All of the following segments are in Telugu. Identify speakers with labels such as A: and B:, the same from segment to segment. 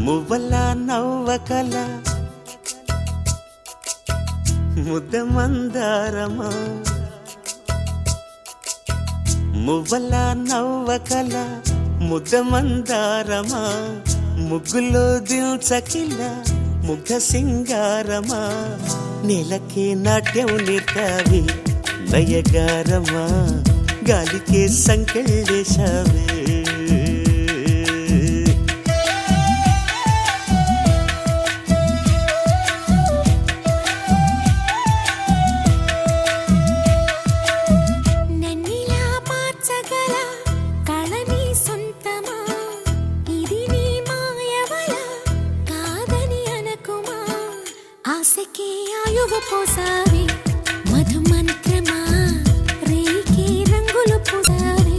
A: మువ్వల నవ్వకల ముద్ద మందారమా మువ్వల నవ్వకల ముద్ద మందారమా ముగ్గులో దిల్చకిల ముగ్ధ సింగారమా నేలకే నాట్యం నేర్తావి నయగారమా గాలికే సంకెళ్ళేశావే
B: ఆశకే ఆయువు పోసావి మధు మంత్రమా రేకి రంగులు పూసావి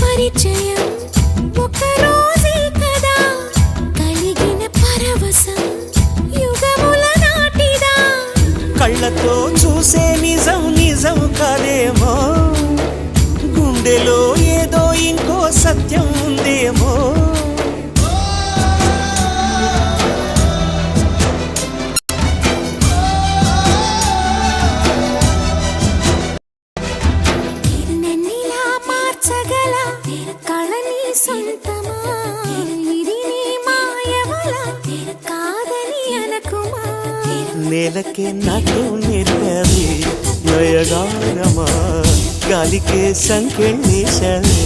B: పరిచయం ఒక రోజే కదా కలిగిన పరవశం యుగముల నాటిదా
A: కళ్ళతో చూసే నిజం నిజం కాదేమో గుండెలో ఏదో ఇంకో సత్యం ఉందేమో
B: సొంతమా ఇది నీ మాయవల కాదని అనకుమా
A: నేలకే నాటు నేర్పావి నయగారమా గాలికే సంకెళ్ళేశావే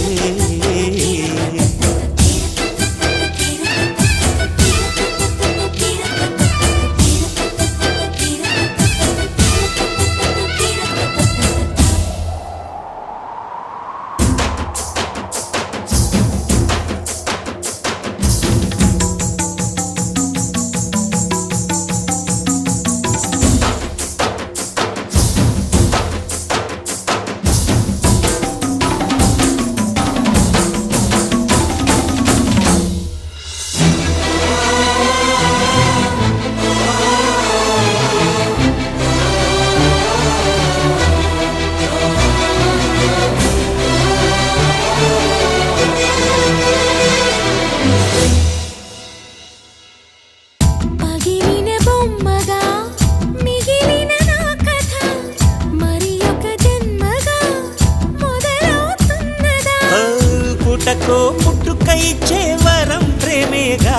A: పుట్టకో పుట్టుకై ఇచ్చే వరం ప్రేమేగా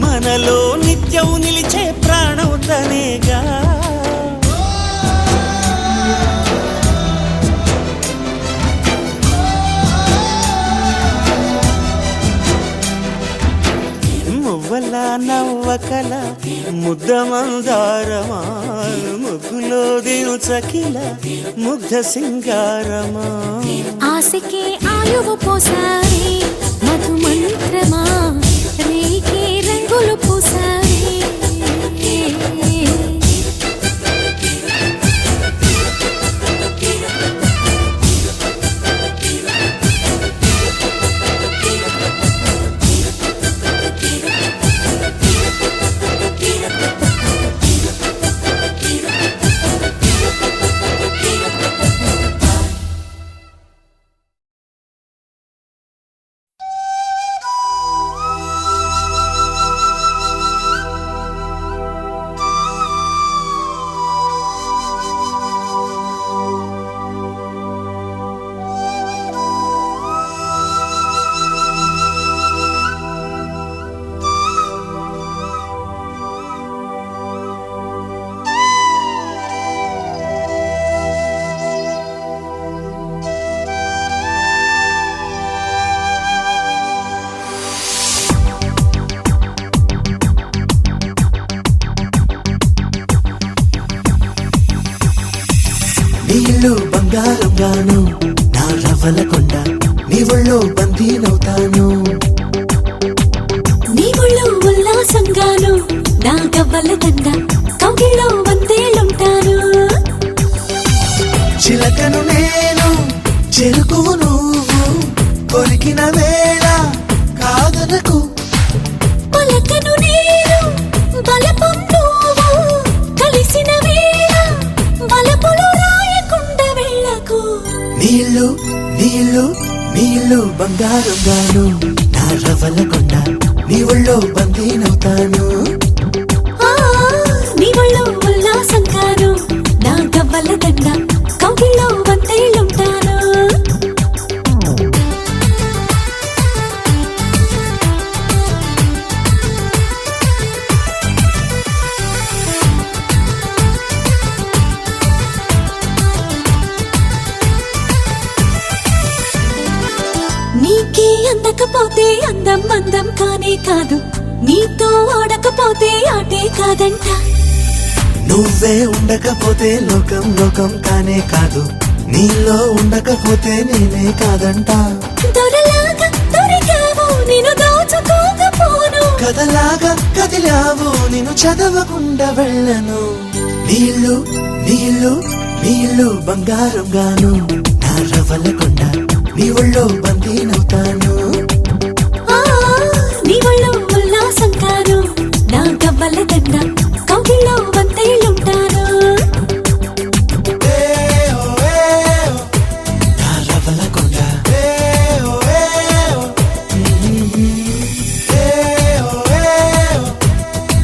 A: మనలో నిత్యం నిలిచే ప్రాణం తనేగా మువ్వల నవ్వకల ముద్ద మందారమా ముగ్గులో దిల్చకిల ముగ్ధ సింగారమా
B: ఆశకే ఆయువు పోసావి మధు మంత్రమా రేకి రంగులు పూసావి
C: నీళ్ళు బంగారంగాను నా రవ్వల కొండ నీ ఒళ్ళో బందీనవుతాను.
B: నీ ఒళ్ళో ఉల్లాసంగాను నా గవ్వల దండ కౌగిల్లో వందేలుంటాను.
C: చిలకను నేను చెరుకువు నువ్వు కొరికిన వేళ కాదనకు.
B: పలకను నేను బలపం నువ్వు కలిసిన వేళ బలపులు రాయకుండ వెళ్ళకు.
C: నీళ్ళు నీళ్ళు నీళ్ళు బంగారంగాను నా రవ్వల కొండ నీ ఒళ్ళో బందీనవుతాను.
B: ఆ, నీ ఒళ్ళో ఉల్లాసంగాను నా గవ్వల దండ కౌగిల్లో వందేలుంటాను. నీకే అందకపోతే అందం అందం కానే కాదు, నీతో ఆడకపోతే ఆటే కాదంట.
C: నువ్వే ఉండకపోతే లోకం లోకం కానే కాదు, నీలో ఉండకపోతే నేనే కాదంట.
B: దొరలాగా దొరికావు నిన్ను దోచుకోకపోను,
C: కథలాగా కదిలావు నిన్ను చదవకుండా వెళ్ళను. నీళ్ళు నీళ్ళు నీళ్ళు బంగారంగాను నా రవ్వల కొండ నీ ఒళ్ళో బందీనవుతాను.
B: ఆ, నీ ఒళ్ళో ఉల్లాసంగాను నా గవ్వల దండ కౌగిల్లో వందేలుంటాను.
C: నా రవ్వల కొండ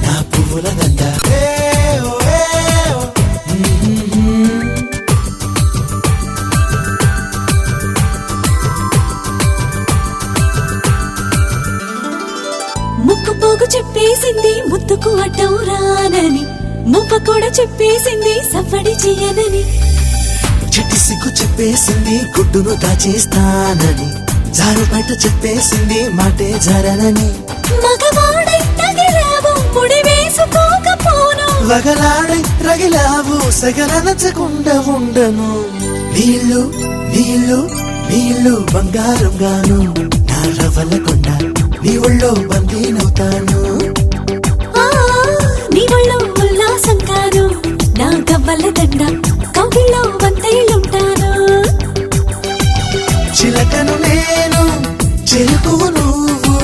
C: నా పువ్వుల దండ.
B: ముక్కు పోగు చెప్పేసింది ముద్దుకు అడ్డం రానని, మువ్వ కూడా చెప్పేసింది సవ్వడి చెయ్యనని.
C: చిట్టి సిగ్గు చెప్పేసింది గుడ్డును దాచేస్తానని, జారు బయట చెప్పేసింది మాటే జరనని.
B: మగవాడై తగిలావు ముడి వేసుకోకపోను,
C: వగలాడై రగిలావు సగలనచకుండా ఉండను. నీళ్ళు నీళ్ళు నీళ్ళు బంగారంగాను నా రవ్వల కొండ నీ ఒళ్ళో బందీనవుతాను.
B: ఆ, నీ ఒళ్ళో ఉల్లాసంగాను నా గవ్వల దండ కౌగిల్లో వందేలుంటాను.
C: చిలకను నేను చెరుకువు నువ్వు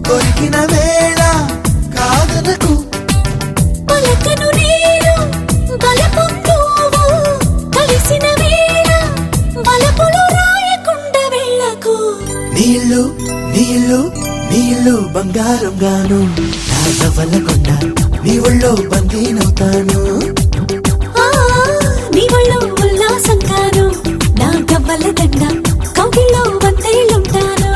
C: కొరికిన వేళ కాదనకు.
B: పలకను నేను బలపం నువ్వు కలిసిన వేళ బలపులు రాయకుండ వెళ్ళకు.
C: నీళ్ళు నీళ్ళు నీళ్ళు బంగారంగాను నా రవ్వల కొండ నీ ఒళ్ళో బందీనవుతాను.
B: ఆ, నీ ఒళ్ళో ఉల్లాసంగాను నా గవ్వల దండ కౌగిల్లో వందేలుంటాను.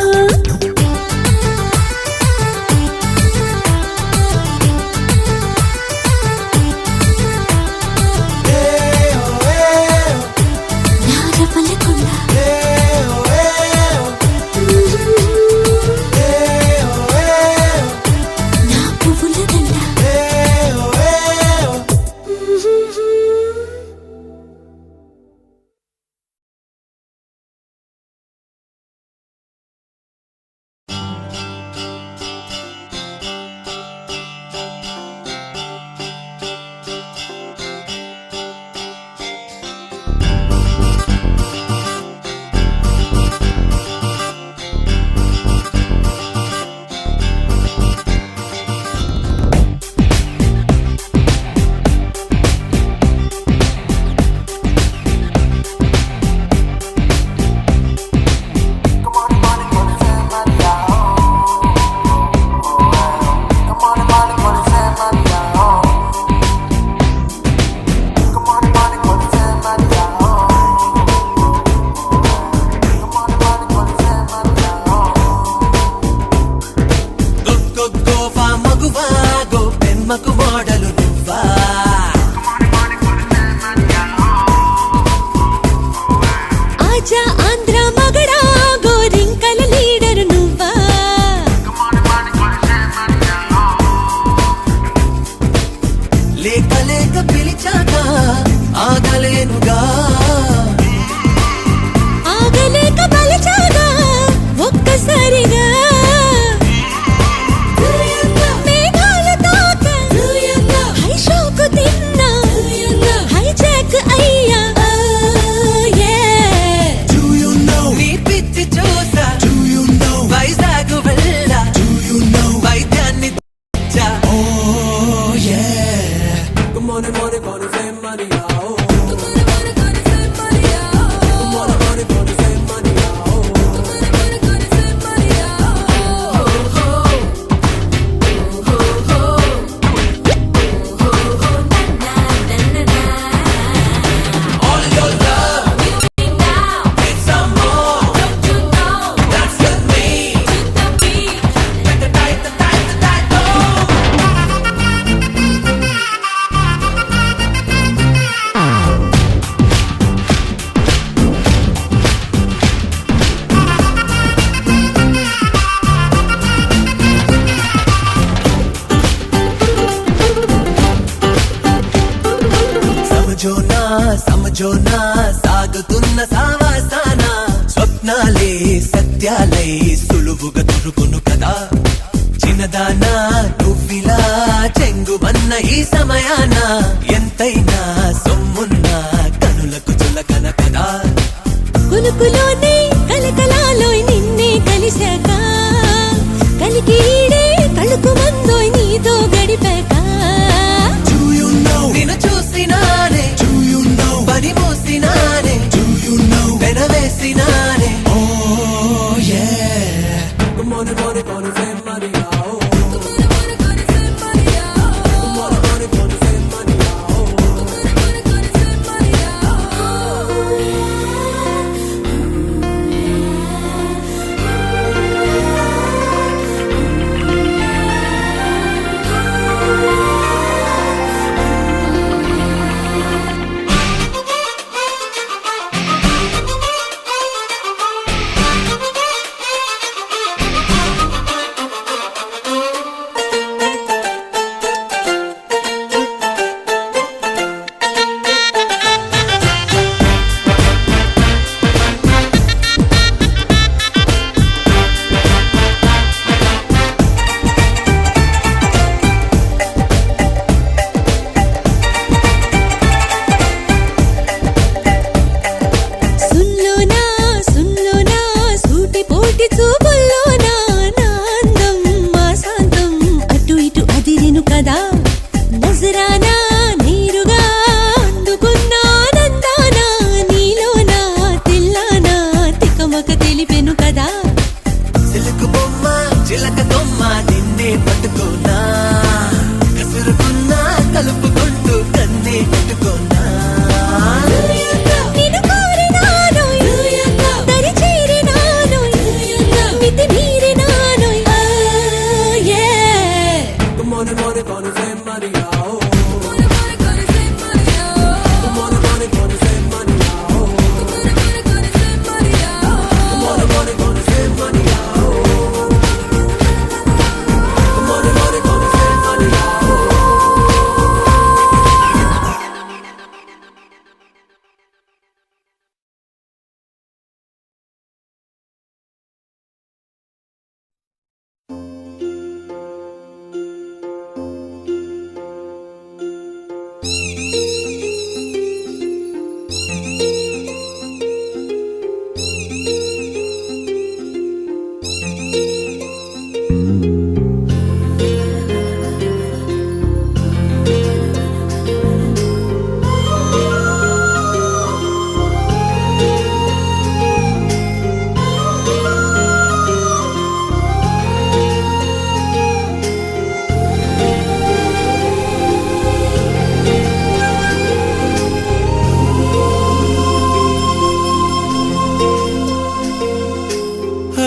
B: నా రవ్వల కొండ నా పువ్వుల దండ
C: సంజోనా సాగుతున్న సావాసాన స్వప్నాలే సత్యాలై సులువుగా దొరుకును కదా చిన్నదానా నువ్విలా చెంగుమన్న ఈ సమయాన ఎంతైనా సొమ్మున్నా కనులకు చులకన కదా
B: కులుకులోనే కలకలాలోయ్ నిన్నే కలిశాక కలికిడే కలుకు మందోయ్ నీతో గడిపాక
C: నిన్ను చూసినానే పని మోసినానే వెనవేసినానే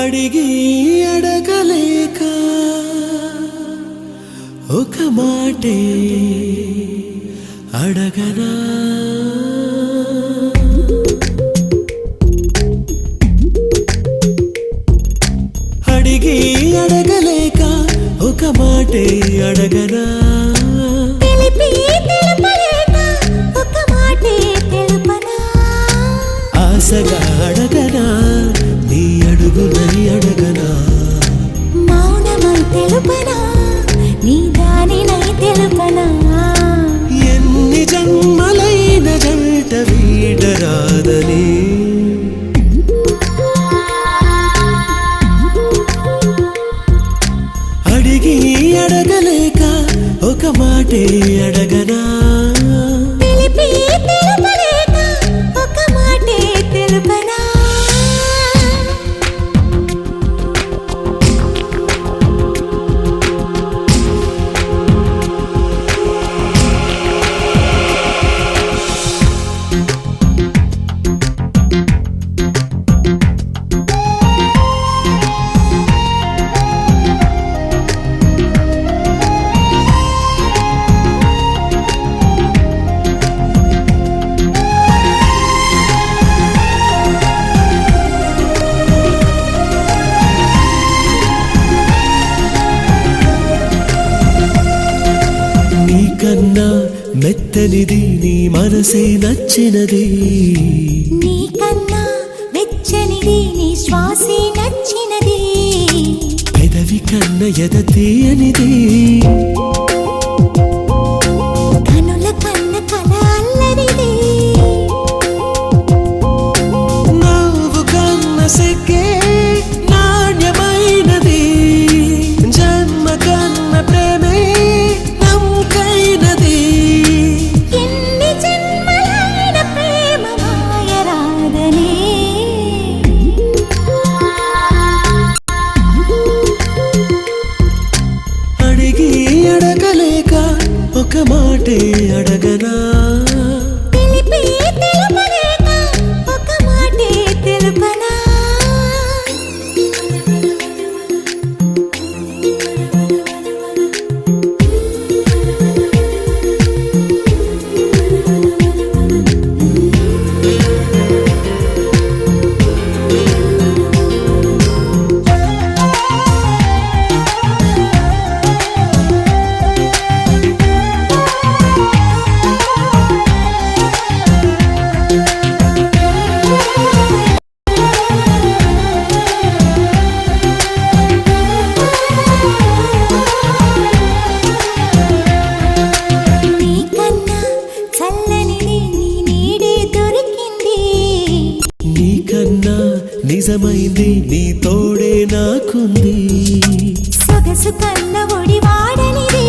A: అడిగి అడగలేక ఒక మాటే అడగనా అడిగి అడగలేక ఒక మాటే అడగనా ఆశగా అడగనా నీ అడుగునని అడగనా
B: మౌనమై తెలుపనా నీ దానినై తెలుపనా
A: ఎన్ని జన్మలైన జంట వీడరాదని అడిగి అడగలేక ఒక మాటే అడగనా
B: ఒక మాటే తెలుపనా
A: మెత్తనిది నీ మనసే నచ్చినది
B: నీకన్నా వెచ్చనిది నీ శ్వాసే నచ్చినది
A: పెదవి కన్న ఎద తీయనిది
B: కనుల కన్న కల అల్లరిది
A: నవ్వు కన్న సిగ్గే నాణ్యమైనది జన్మ కన్న ప్రేమే నమ్మకైనది
B: ఎన్ని జన్మలైన ప్రేమ మాయరాదనే
A: అడిగి అడగలేక ఒక మాటే అడగనా
B: తెలిపి తెలుపలేక ఒక మాటే తెలుపనా నీకన్నా చల్లనిది నీ నీడే దొరికింది
A: నీకన్నా నిజమైంది నీ తోడే నాకుంది
B: సొగసు కన్న ఒడి వాడనిది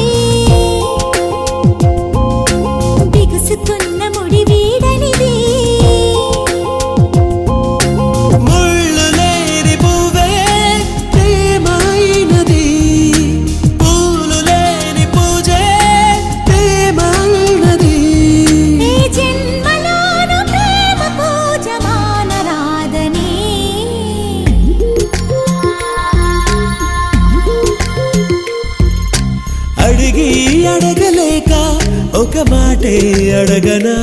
B: బిగుసుకున్న ముడి వీడనిది
A: ముళ్ళు లేని పువ్వే ప్రేమైనది పూలు లేని పూజే ప్రేమైనది
B: ఈ జన్మలోను ప్రేమ పూజ మానరాదని
A: అడిగి అడగలేక ఒక మాటే అడగనా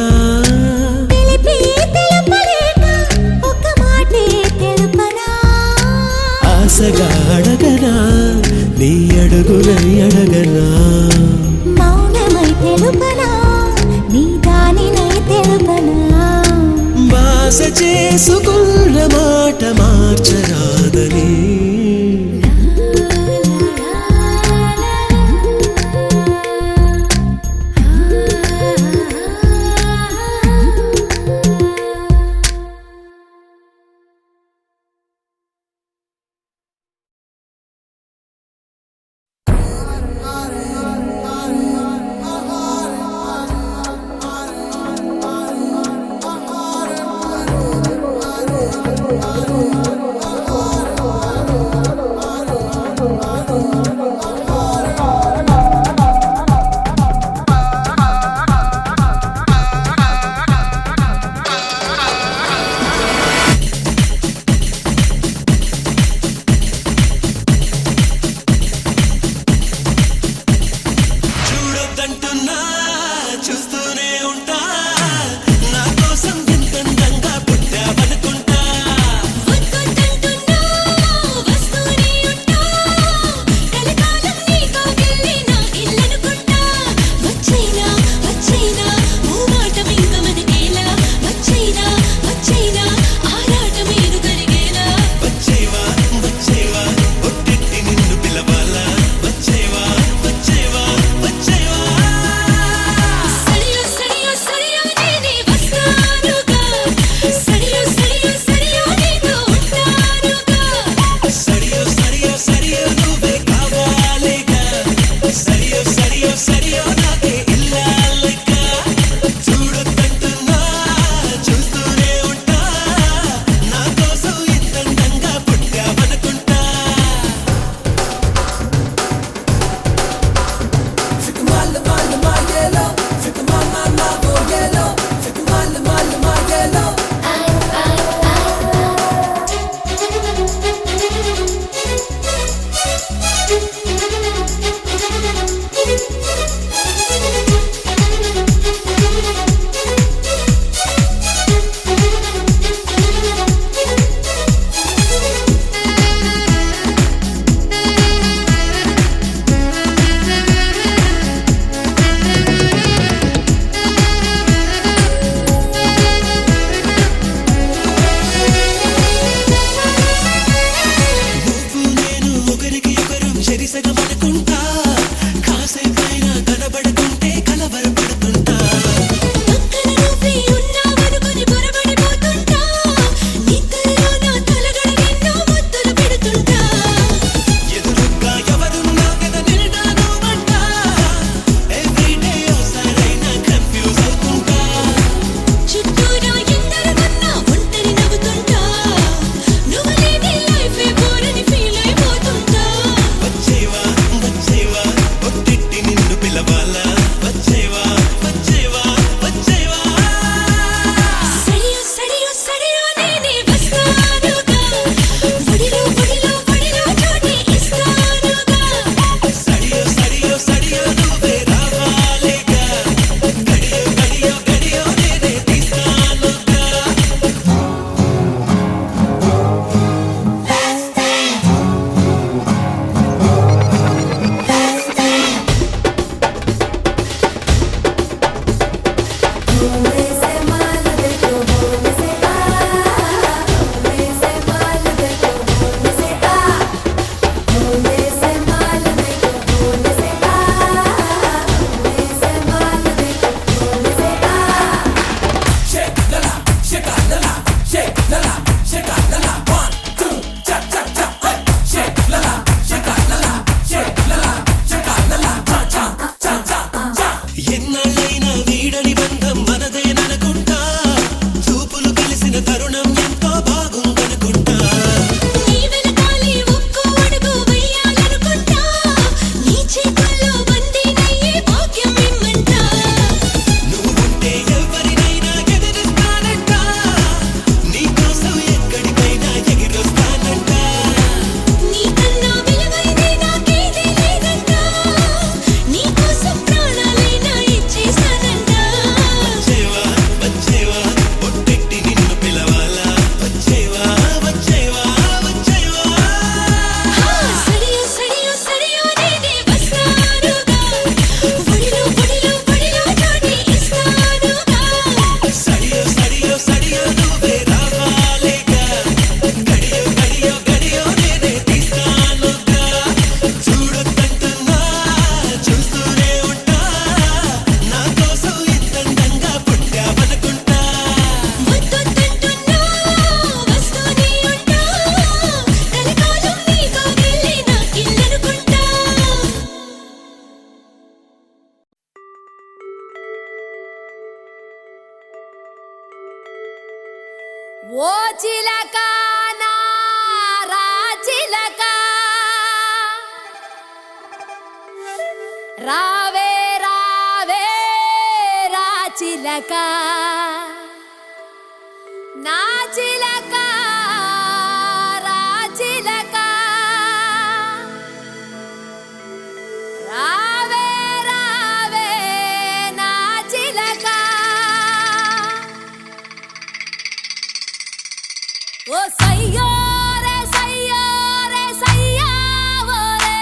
B: తెలిపి తెలుపలేక ఒక మాటే తెలుపనా
A: ఆశగా అడగనా నీ అడుగునై అడగనా
B: మౌనమై తెలుపనా నీ దానినై తెలుపనా
A: బాస చేసుకున్న మాట మార్చరాదని చూడొద్దంటున్నా చూస్తూనే ఉంటా నా కోసం ఎంతందంగా పుట్టావనుకుంటా
B: వద్దంటున్నా వస్తూనే ఉంటా కలకాలం నీతో గిల్లి నా ఇల్లనుకుంటా వచ్చైనా వచ్చైనా మూమాటం ఇంక మనకేలా వచ్చైనా వచ్చైనా ఆరాటమేను కరిగేలా
A: వచ్చేవా వచ్చేవా ఒట్టెట్టి నిన్ను పిలవాలా వచ్చేవా వచ్చేవా వచ్చేవా అనుకుంటా కాసేపైనా కనబడుతుంటే కలవరపడుతుంటా
B: పక్కన నువ్వే ఉన్నావనుకొని పొరబడిపోతుంటా నీ కల్లో నా తలగడ ఎన్నో ముద్దులు పెడుతుంటా
A: ఎదురుగ్గా ఎవరున్నా కథ నిండాను అంట ఎవ్రీడే ఓసారైనా కన్ఫ్యూజ్ అవుతుంటా
B: చుట్టూరా ఎందరు ఉన్నా ఒంటరి నవ్వుతుంటా నువ్వు లేని లైఫే బోరని ఫీల్ అయిపోతుంటా
A: వచ్చేవా వచ్చేవా ఒట్టిట్టి నిన్ను పిలవాలా వచ్చేవా వచ్చేవా వచ్చేవా
B: సడియో సడియో సడియో నేనే వస్తానుగా ఒడిలో ఒడిలో ఒడిలో చోటి ఇస్తానుగా
A: సడియో సడియో సడియో నువ్వే రావాలిగా గడియో గడియో గడియో నేనే తీస్తానుగా ఎన్నాళ్ళైనా వీడని బంధం మనదేననుకుంటా చూపులు కలిసిన తరుణం ఎంతో బాగుందనుకుంటా
B: నీ వెనకాలే ఒక్కో అడుగు వెయ్యాలనుకుంటా నీ చేతుల్లో బందీనయ్యే భాగ్యం ఇమ్మంటా
A: నువ్వు ఉంటే ఎవరినైనా ఎదిరిస్తానంట నీకోసం ఎక్కడికైనా ఎగిరొస్తానంట
B: నీకన్నా విలువైంది నాకేదీ లేదంటా నీకోసం ప్రాణాలైనా ఇచ్చేస్తానంట
A: వచ్చేవా వచ్చేవా ఒట్టెట్టి నిన్ను పిలవాలా వచ్చేవా వచ్చేవా వచ్చేవా
B: సడియో సడియో సడియో నేనే వస్తానుగా ఒడిలో ఒడిలో ఒడిలో చోటి ఇస్తానుగా
A: సడియో సడియో సడియో నువ్వే రావాలిగా గడియో గడియో గడియో నేనే తీస్తానుగా చూడొద్దంటున్నా చూస్తూనే ఉంటా నా కోసం ఇంతంగా పుట్టావనుకుంటా
B: వద్దొద్దంటున్నా వస్తూనే ఉంటా కలకాలం నీతో వెళ్ళి నా ఇల్లనుకుంటా ఓ చిలక నా రాచిలక రావే రావే రాచిలక నా చిలక రాచిలక రావే రావే నా చిలక ఓ సయ్యోరే సయ్యోరే సయ్యావోరే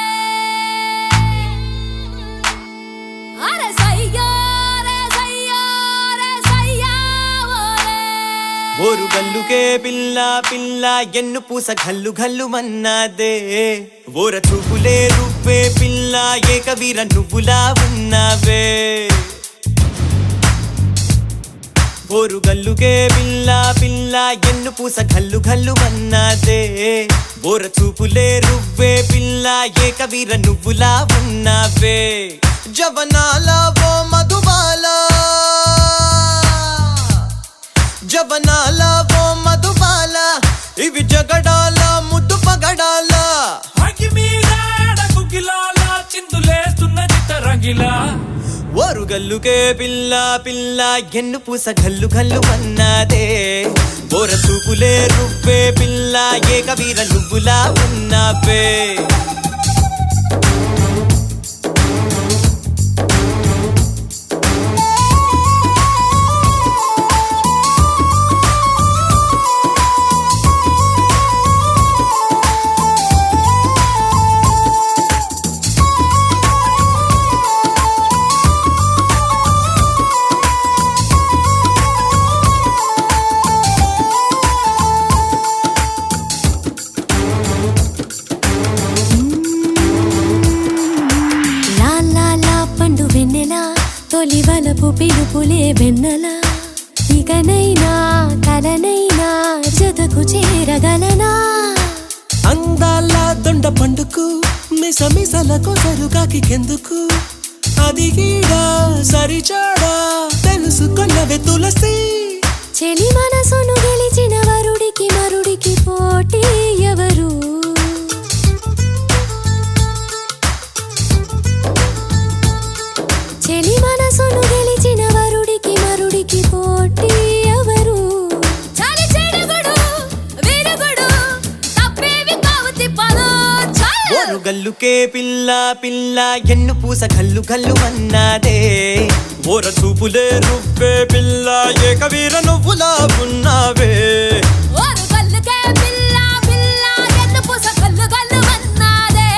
B: అరే సయ్యోరే సయ్యోరే సయ్యావోరే
C: ఓరు గల్లుకే పిల్ల పిల్ల ఎన్ను పూస గల్లు గల్లు మన్నాదే ఓర చూపులే రువ్వే పిల్ల ఏకవీర నువ్వులా ఉన్నావే ఓరు గల్లుకే పిల్ల పిల్ల ఎన్ను పూస గల్లు గల్లు మన్నాదే ఓర చూపులే రువ్వే పిల్ల ఏకవీర నువ్వులా ఉన్నావే జవనాల ఓ మధుబాల జవనాల ఓ మధుబాల ఇవి జగడాల ముద్దు పగడాల
D: అగి మీద గుగిలాల చిందులేస్తున్న చిత్తరంగిలా
C: ఓరు గల్లుకే పిల్ల పిల్ల ఎన్ను పూస గల్లు గల్లు అన్నదే ఓర చూపులే రువ్వే పిల్ల ఏకవీర నువ్వులా ఉన్నావే
B: తొలి వలపు పిలుపులే వెన్నెలా ఇకనైనా కలనైనా జతకు చేరగలనా
C: అందాల దొండ పండుకు మిసమిసలకు సరుగాకికెందుకు అది గీడా సరిచాడా తెలుసుకున్నవే తులసి
B: చెలి మనసును గెలిచిన వరుడికి మరుడికి పోటీ ఎవరు చెలి మనసును గెలిచిన వరుడికి మరుడికి పోటీ ఎవరు చాలి చెడుగుడు వీరుగుడు తప్పేవి కావు తిప్పలు
C: ఓరు గల్లుకే పిల్ల పిల్ల ఎన్ను పూస గల్లు గల్లు అన్నదే ఓర చూపులే రువ్వే పిల్ల ఏకవీర నువ్వులా ఉన్నావే
B: ఓరు గల్లుకే పిల్ల పిల్ల ఎన్ను పూస గల్లు గల్లు అన్నదే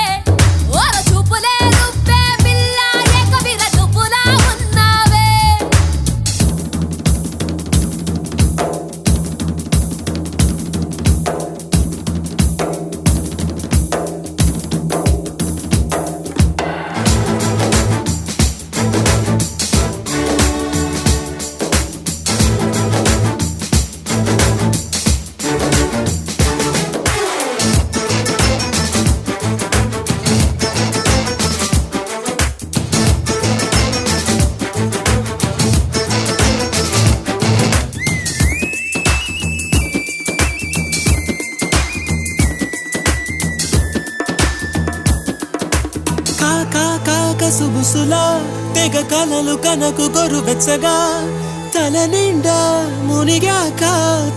B: ఓర చూపులే రువ్వే పిల్ల ఏకవీర నువ్వులా ఉన్నావే
C: సుబుసులా తెగ కలలు కనకు గొరువెచ్చగా తల నిండా మునిగాక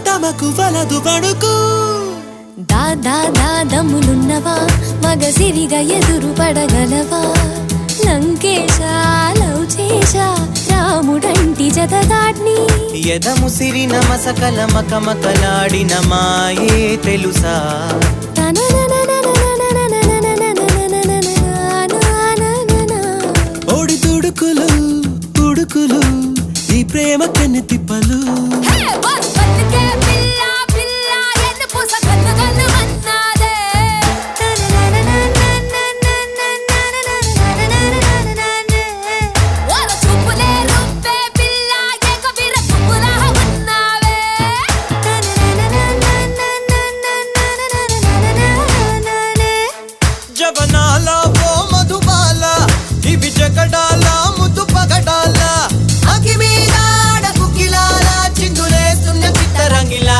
C: తమకు వలదు పడుకు
B: దాదా దమ్ములున్నవా మగసిరిగా ఎదురు పడగలవా లంకేశ లవ్ చేశ రాముడంటి జతదాడ్ని
C: ఎదముసిరిన మసకల మకమకలాడిన మాయే తెలుసా ఓడి తుడుకులు ఉడుకులు ఈ ప్రేమ కన్ను తిప్పలు జవనాల ఓ మధుబాల ఇవి జగడాల ముద్దు పగడాల అగి మీద కుకిలాల చిందులేస్తున్న చిత్తరంగిలా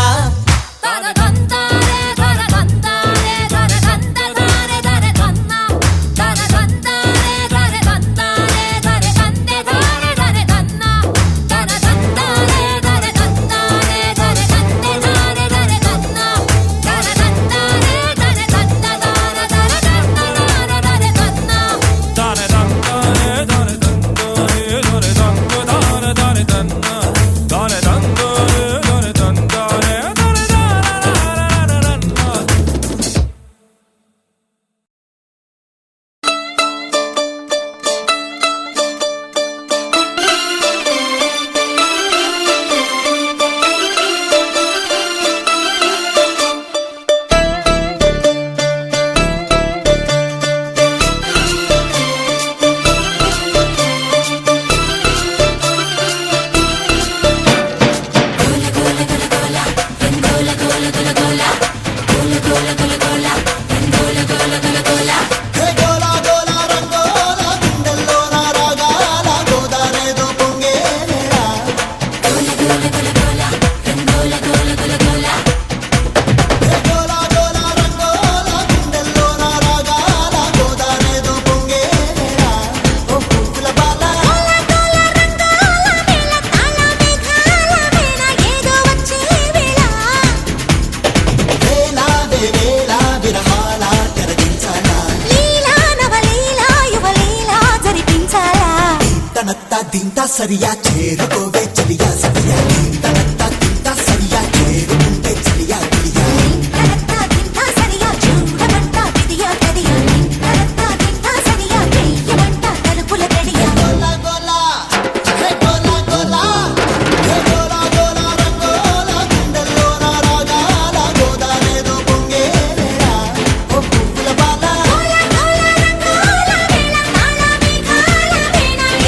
A: దింతా సరియా చేరుకోవే చలియా సరియా దింతా సరియా చేరుకుంటే చలియా చలియా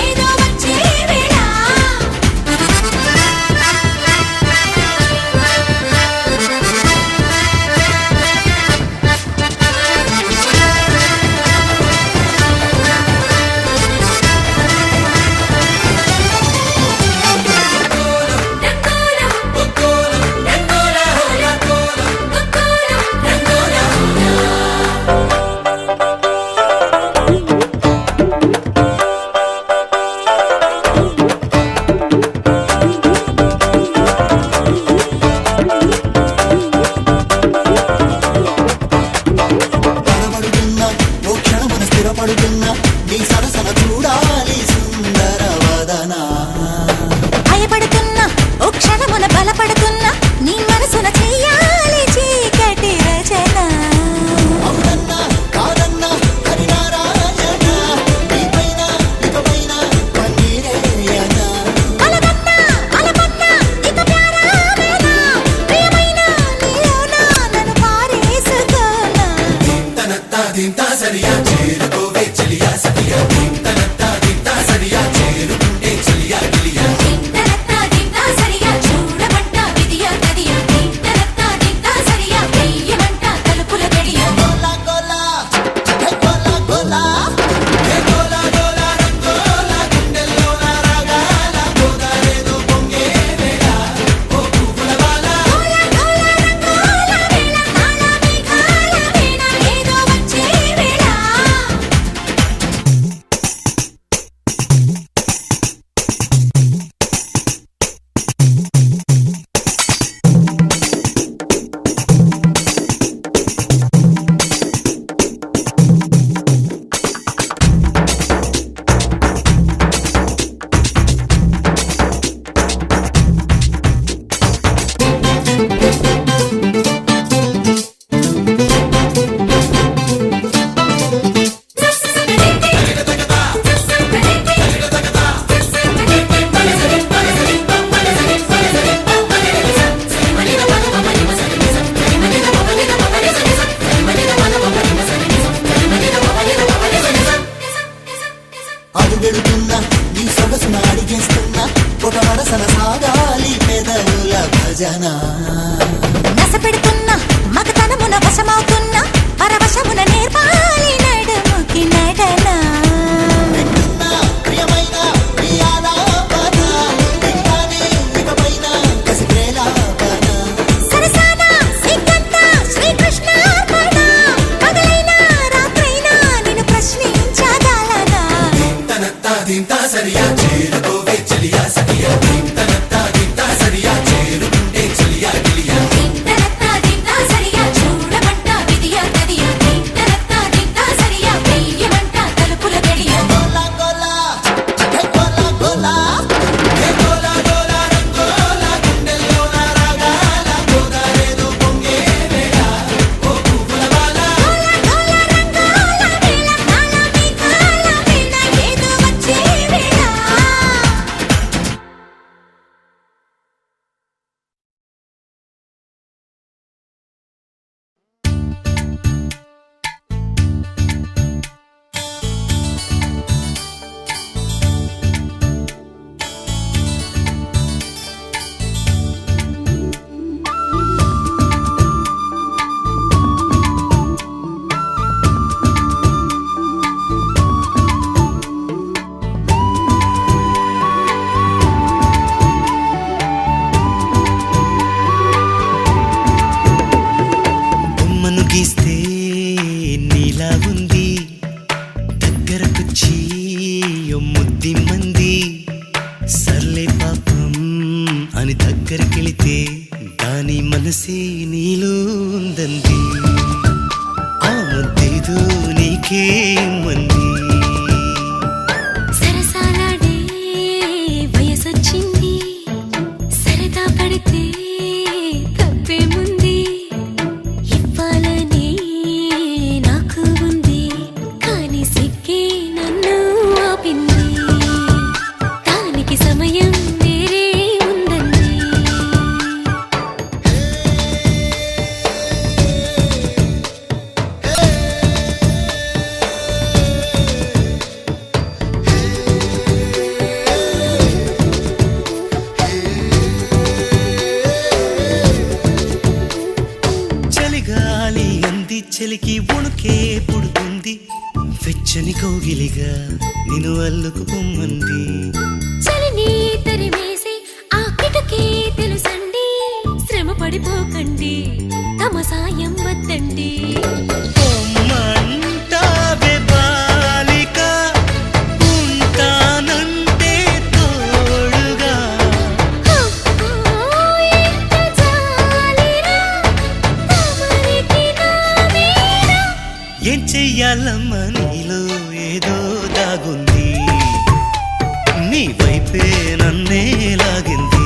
B: ఏదో వచ్చే
A: చలియా తింటనత్తా తింటా సరియా చేరుకుంటే చలియా గిలియా
B: తింటనత్తా తింటా సరియా చూడమంట విధియా గదియా తింటనత్తా తింటా సరియా వెయ్యమంట తలుపుల గడియా
A: గోలా గోలా హే గోలా గోలా హే గోలా గోలా రంగోలా గుండెల్లోన రాగాల గోదారేదో పొంగే వేళ ఓ పువ్వుల బాల
B: గోల గోల రంగోల వేళ కాల మేఘాల వీణ ఏదో వచ్చే వేళ
A: అడుగెడుతున్నా నీ సొగసున అడిగేస్తున్నా ఒక వరసన సాగాలి పెదవుల భజన
B: నస పెడుతున్నా మగతనమున వశమవుతున్నా పరవశమున నేర్పాలి నడుముకి నడన
A: వింటున్నా ప్రియమైన ప్రియాలాపన వింటానే ఇకపైన కసిప్రేలాపన
B: సరసాన శ్రీకంఠ శ్రీకృష్ణార్పణ పగలైనా రాత్రైనా నిన్ను ప్రశ్నించగలనా
A: తింటనత్తా తింటా సరియా చేరుకోవే చలియా సఖియా తింటనత్తా తింటా సరియా చేరుకుంటే చలియా గిలియా
B: తింటనత్తా తింటా సరియా చూడమంట విధియా గదియా తింటనత్తా తింటా సరియా వెయ్యమంట తలుపుల గడియా
A: గోలా గోలా హే గోలా గోలా హే గోలా గోలా రంగోలా గుండెల్లోన రాగాల గోదారేదో పొంగే వేళ ఓ పువ్వుల బాల
B: గోల గోల రంగోల వేళ కాల మేఘాల వీణ ఏదో వచ్చే వేళ
C: బొమ్మను గీస్తే నీలా ఉంది దగ్గరకొచ్చి ఓ ముద్ది మంది సర్లే పాపం అని దగ్గరకెళితే దాని మనసే నీలో ఉందంది ఆ ముద్దేదో నీకే మంది
B: సరసాలాడే వయసొచ్చింది సరదా పడితే తప్పేముంది ఇవ్వాలని నాకు ఉంది కానీ సిగ్గే నన్ను ఆపింది దానికి సమయం వేరే ఉందండి
C: చలిగాలి అంది చలికి ఉణుకే పుడుతుంది వెచ్చని కౌగిలిగా నిన్ను అల్లుకు పొమ్మంది
B: చలిని తరిమేసి ఆ కిటకే తెలుసండి శ్రమ పడిపోకండి తమ సాయం వద్దండి
C: పొమ్మంటావే బాలిక, ఉంటానంటే తోడుగా.
B: ఎంత జాలిరా తమరికి నా మీద.
C: ఏం చెయ్యాలమ్మా నీలో ఏదో దాగుంది, నీ వైపే నన్నే లాగింది.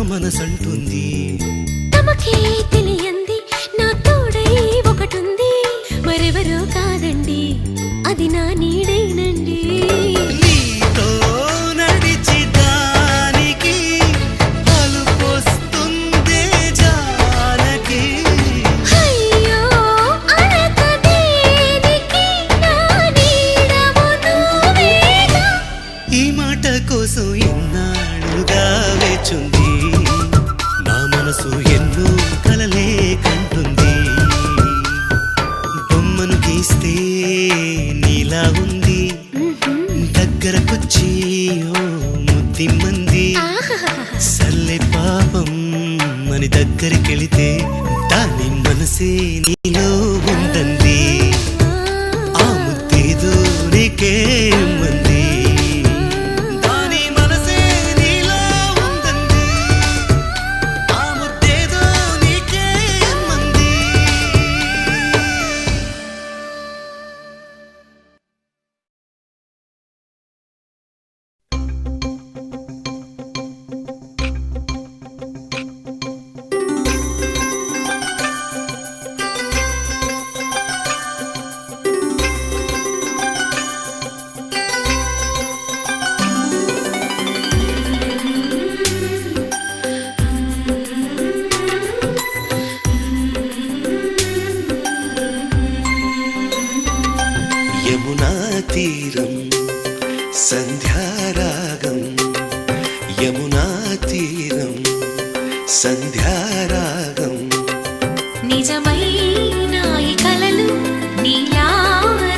E: మనసంటుంది.
B: తమకే తెలియంది నా తోడై ఒకటుంది, మరెవరో కాదండి అది నా నీడేనండి.
E: నీతో నడిచి దానికి అలుపొస్తుందే జానకి.
B: అయ్యో అనక దేనికి నా నీడవు నువ్వేగా.
E: ఈ మాట కోసం ఎన్నాళ్ళుగా వేచుంది, నా మనసు ఎన్నో కలలే కంటుంది. బొమ్మను గీస్తే నీలా ఉంది, దగ్గరకొచ్చి ఓ ముద్దిమ్మంది. సల్లే పాపం అని దగ్గరికెళితే దాని మనసే నీలో ఉందంది. ఆ ముద్దేదో నీకే మంది, దాని మనసే నీలో ఉందంది. ఆ ముద్దేదో నీకే మంది. యమునా తీరం సంధ్యారాగం, యమునా తీరం సంధ్యారాగం.
B: నిజమైన ఈ కలలు నీలా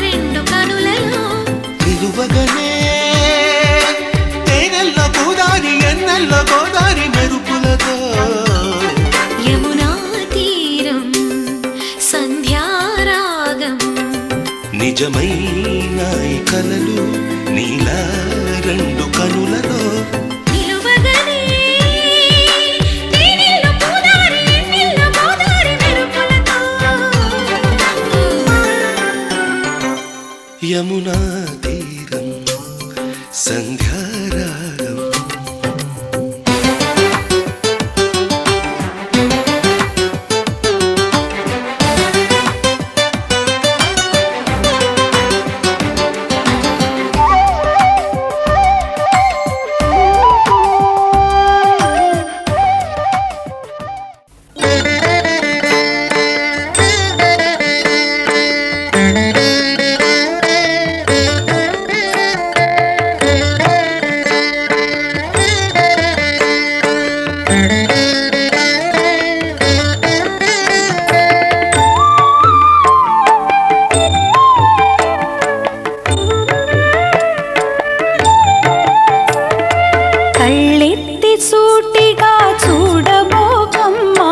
B: రెండు కనులలో
E: నిలువగనే తేనెల్లో గోదారి, ఎన్నెల్లో గోదారి మెరుపులతో.
B: యమునా తీరం సంధ్యారాగం.
E: నిజమైన ఈ కలలు నీలా రెండు కనులలో.
B: నిలువగనే తేనెల్లో గోదారి, ఎన్నెల్లో గోదారి మెరుపులతో.
E: యమునా తీరం సంధ్యారాగం.
F: కళ్ళెత్తి సూటిగా చూడబోకమ్మా,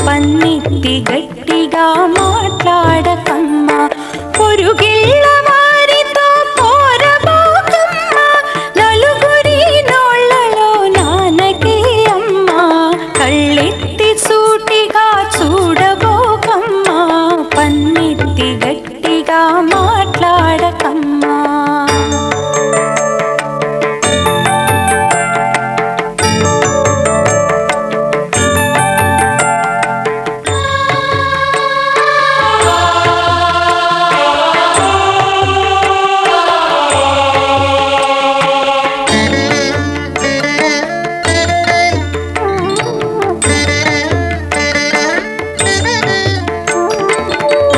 F: పన్నెత్తి గట్టిగా మాట్లాడకమ్మా, పొరుగిళ్ళ వారితో పోరబోకమ్మా, నలుగురి నోళ్ళలో నానకే అమ్మా. కళ్ళెత్తి సూటిగా చూడబోకమ్మా, పన్నెత్తి గట్టిగా మాట్లాడకమ్మా.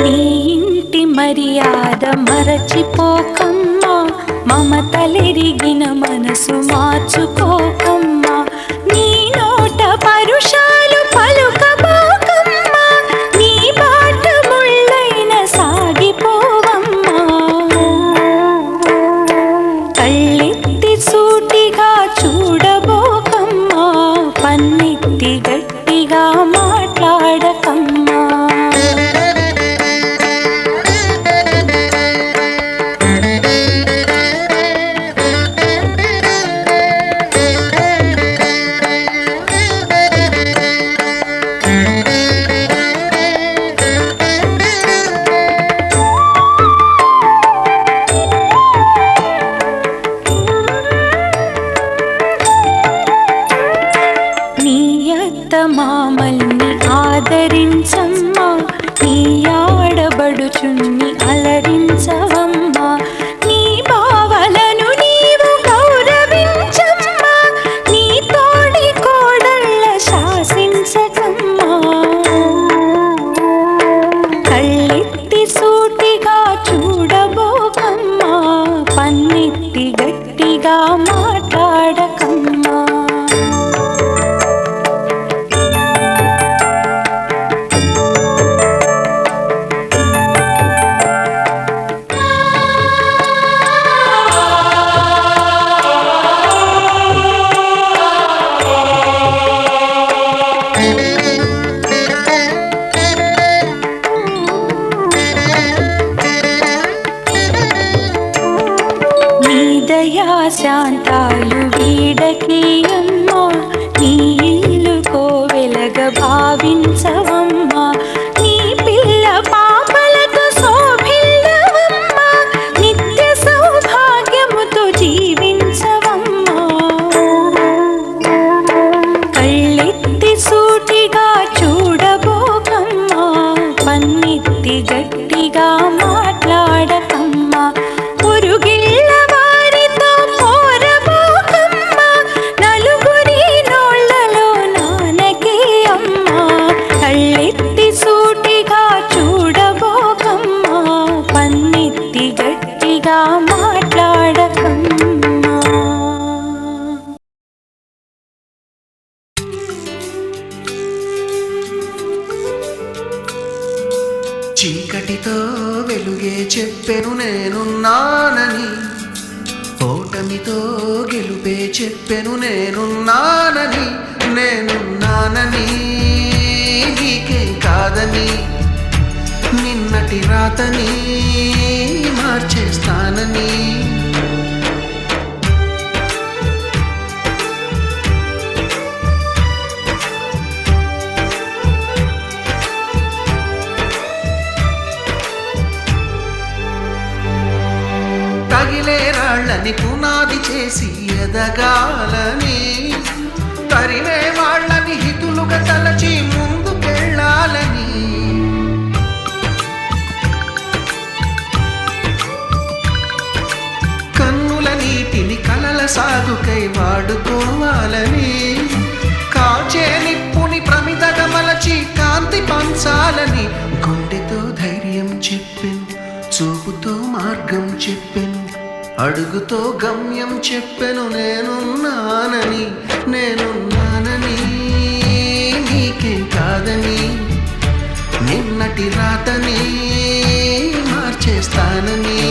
F: నీ ఇంటి మర్యాద మరచిపోకమ్మా, మమతలెరిగిన మనసు మార్చుకోకమ్మా, నీ నోట పరుషాలు పలుకబోకమ్మా, నీ బాట ముళ్ళైన సాగిపోవమ్మా. కళ్ళెత్తి సూటిగా చూడబోకమ్మా, పన్నెత్తి గట్టిగా మాట్లాడకమ్మా. శాంతాలు వీడకి అమ్మా నీ ఇల్లు కోవెలగ భావించవమ్మా నీ పిల్ల పాపలతో శోభిల్లవమ్మా నిత్య సౌభాగ్యముతో జీవించవమ్మా కళ్ళెత్తి సూటిగా చూడబోకమ్మా పన్నెత్తి గట్టిగా మాట్లాడకమ్మా పొరుగిళ్ళ వారితో పోరబోకమ్మా నలుగురి నోళ్ళలో నానకే అమ్మా కళ్ళెత్తి సూటిగా చూడబోకమ్మా పన్నెత్తి గట్టిగా మాట్లాడకమ్మా
E: చీకటితో వెలుగే చెప్పెను నేనున్నానని ఓటమితో గెలుపే చెప్పెను నేనున్నానని నేనున్నానని నీకే కాదని నిన్నటి రాతని మార్చేస్తానని తగిలే రాళ్ళని పునాది చేసి ఎదగాలని తరిమే వాళ్ళని హితులుగా తలచి ముందుకెళ్ళాలని కన్నుల నీటిని కలల సాగుకై వాడుకోవాలని కాచే నిప్పుని ప్రమిదగా మలచి కాంతి పంచాలని గుండెతో ధైర్యం చెప్పెను చూపుతో మార్గం చెప్పెను అడుగుతో గమ్యం చెప్పెను నేనున్నానని నేనున్నానని నీకే కాదని నిన్నటి రాతని మార్చేస్తానని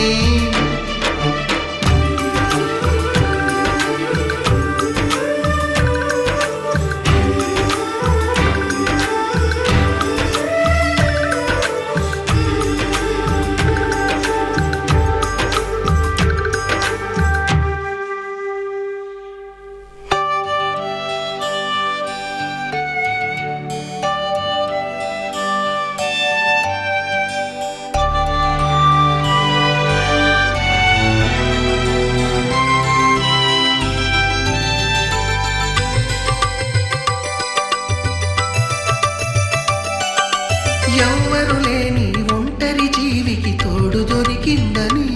E: ఎవ్వరు లేని ఒంటరి జీవికి తోడు దొరికిందని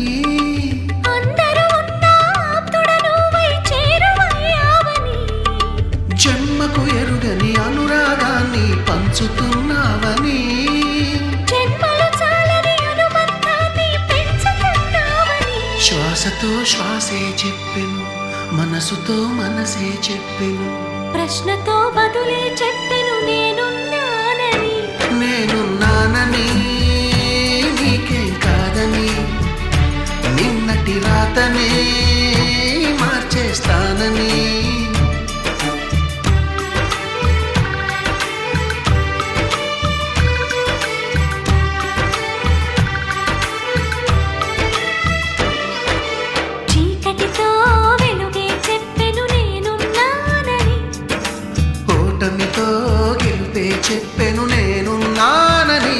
B: అందరూ ఉన్నా ఆప్తుడను వై చేరువయ్యావని
E: జన్మకు ఎరుగని అనురాగాన్ని పంచుతున్నావని
B: జన్మలు చాలని అనుబంధాన్ని పెంచుతున్నావని
E: శ్వాసతో శ్వాసే చెప్పెను మనసుతో మనసే చెప్పెను
B: ప్రశ్నతో బదులే చెప్పెను నేనున్నానని
E: నేనున్నానని నీకే కాదని నిన్నటి రాతనే మార్చేస్తానని
B: చీకటితో వెలుగే చెప్పెను నేనున్నానని
E: ఓటమితో గెలుపే చెప్పెను నేనున్నానని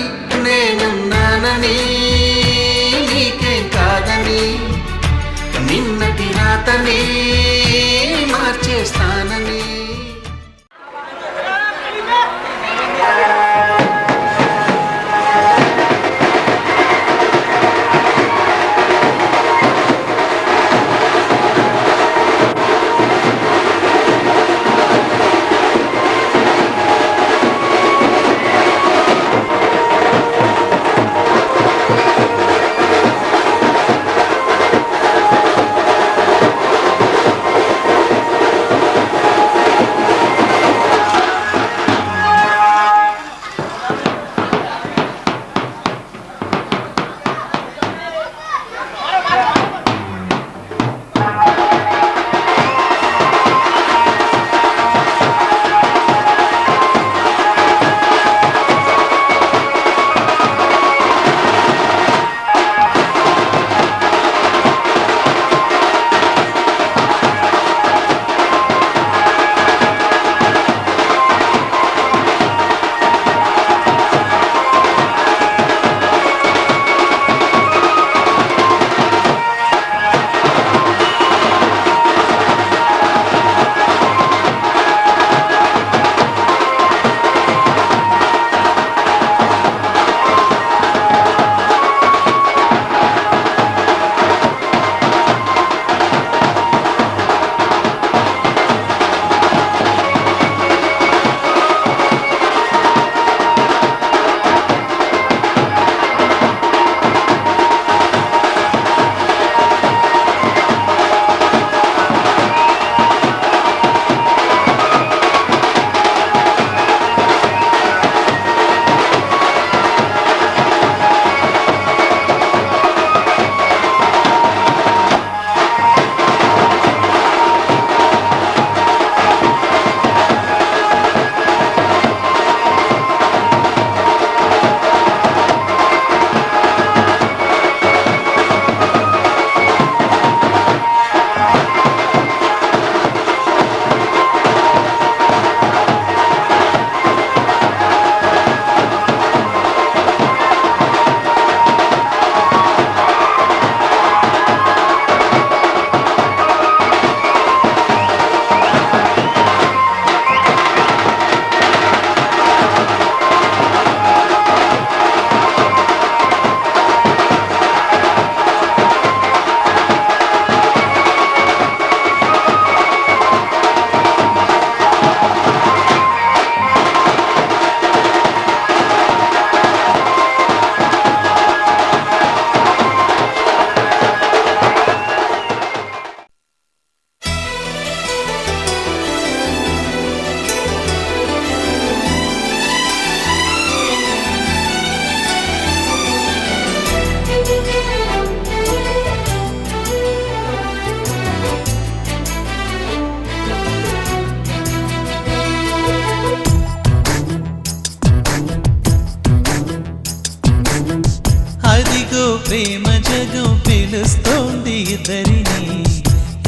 E: అదిగో ప్రేమ జగం పిలుస్తోంది ఇద్దరిని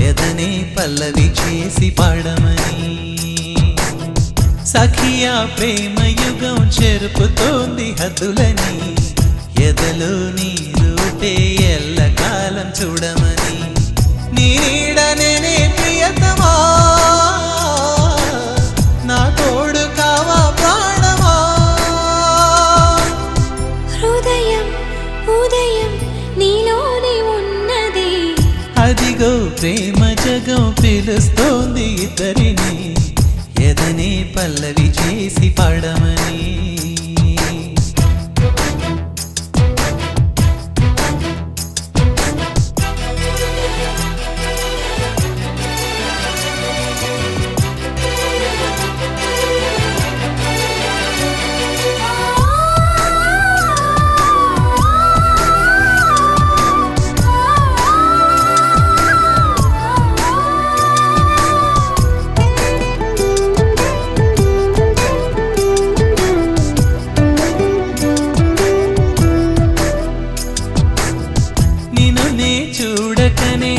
E: ఎదనే పల్లవి చేసి పాడమని సఖియా ప్రేమ యుగం చెరుపుతోంది హద్దులని ఎదలో నీ రూపే ఎల్లకాలం చూడమని నీ నీడనే ప్రియతమా నా తోడు కావా ప్రాణమా
B: హృదయం ఉదయం నీలోనే ఉన్నది
E: అదిగో ప్రేమ జగం పిలుస్తోంది ఇద్దరిని ఎదనే పల్లవి చేసి పాడమని చూడకనే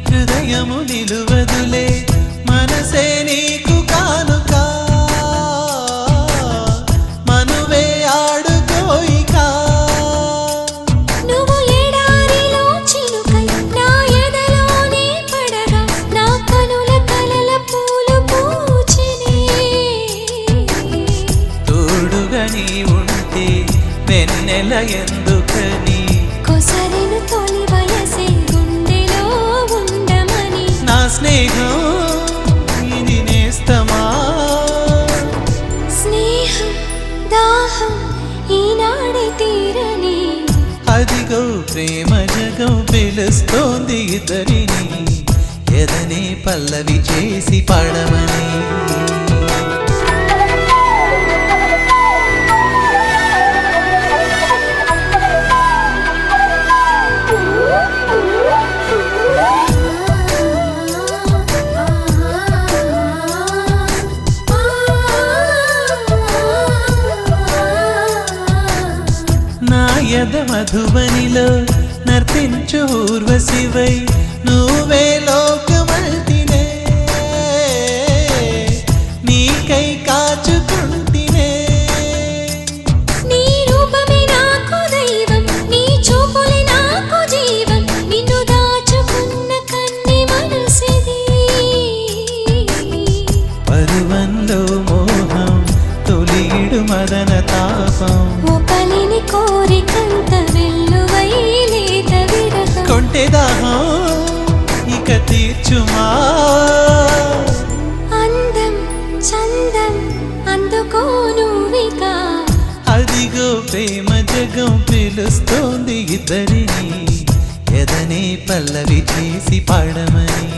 E: హృదయము నిలువదులే మనసే నీకు కానుక మనువే ఆడుకోయిక
B: నువ్వు ఎడారిలో చినుకై నా ఎదలోనే పడగా నా కనుల కలల పూలు పూచెనే
E: తోడుగా నీ ఉంటే వెన్నెల ఎందుకని
B: కొసరిను తొలి వయసే గుండెలో ఉండమని
E: నా స్నేహం ఇది నేస్తమా
B: స్నేహం దాహం ఈనాడే తీరని
E: అదిగో ప్రేమ జగం పిలుస్తోంది ఇద్దరిని ఎదనే పల్లవి చేసి పాడమని యద మధువనిలో నర్తించు ఊర్వశివై నువ్వే లోకమల్తినే నీకై కాచుకుంటినే
B: నీ రూపమే నాకు దైవం నీ చూపులే నాకు జీవం నిన్ను దాచుకున్న కన్ని మనసిది
E: పరువంలో మోహం తొలిడు మదన తాపం
B: ఒకలిని కోరికంత వెల్లువై లేత విరహం
E: కొంటె దాహం ఇక తీర్చుమా
B: అందం చందం అందుకోనువిక
E: అదిగో ప్రేమ జగం పిలుస్తోంది ఇద్దరిని ఎదనే పల్లవి చేసి పాడమని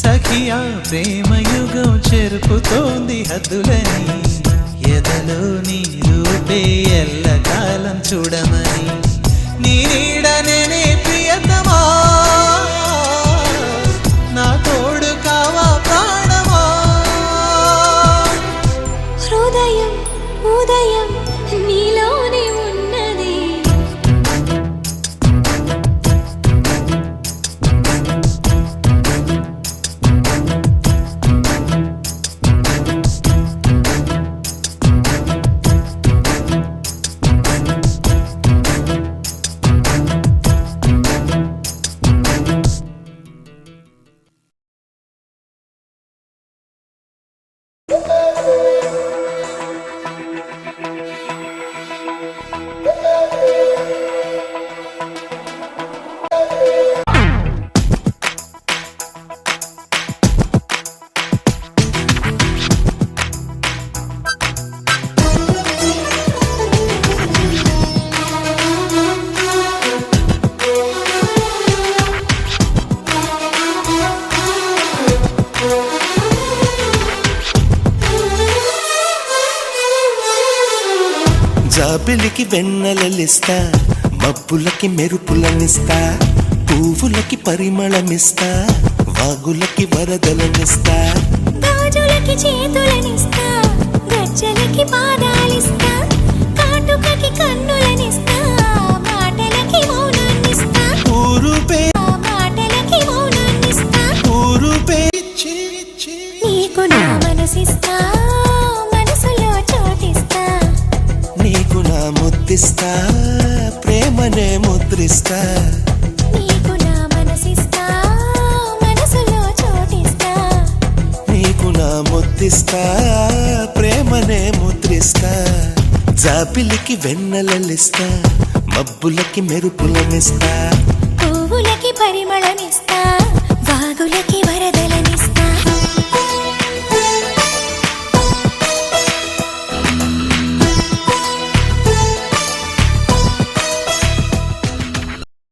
E: సఖియా ప్రేమ యుగం చెరుపుతోంది హద్దులని ఎదలో నీ రూపే ఎల్లకాలం చూడమని నీ నీడనే ప్రియతమా నా తోడు కావా ప్రాణమా
B: హృదయం ఉదయం నీలోనే ఉన్నది
G: జాబిలికి వెన్నెలలిస్తా మబ్బులకి మెరుపులనిస్తా పువ్వులకి పరిమళమిస్తా వాగులకి వరదలనిస్తా
B: గాజులకి చేతులనిస్తా గజ్జలకి పాదాలిస్తా కాట కాటుకకి కన్నులనిస్తా మాటలకి మౌనాన్నిస్తా
G: ఊరు
B: మాటలకి మౌనాన్నిస్తా
G: ఊరు
B: నీకు నా మనసిస్తా మనసులో చోటిస్తా
G: నీకు నా ముద్దిస్తా ప్రేమనే ముద్రిస్తా
B: నీకు నా మనసిస్తా మనసులో చోటిస్తా
G: నీకు నా ముద్దిస్తా ప్రేమనే ముద్రిస్తా జాబిలికి వెన్నెలలిస్తా మబ్బులకి మెరుపులనిస్తా